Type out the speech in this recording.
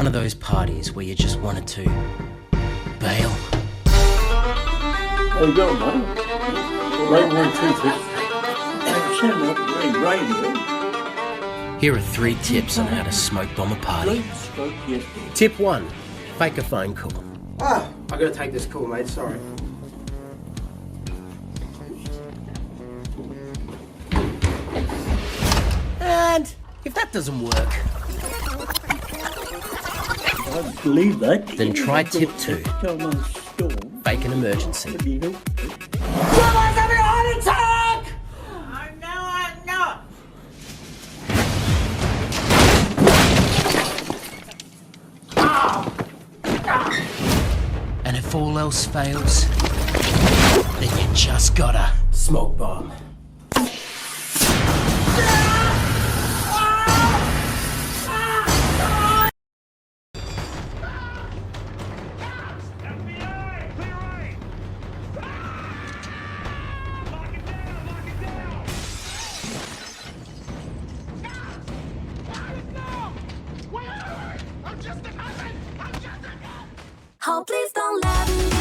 of those parties where you just wanted to bail? Oh, go on, mate. Late 123. Sound like great radio. Here are 3 tips on how to smoke bomb a party. Tip 1. Fake a phone call. I gotta take this call, mate, sorry. And if that doesn't work, I believe that. then try tip 2. Fake an emergency. Someone's having a heart attack! I'm not. And if all else fails, then you just gotta Smoke bomb. Oh, please don't let me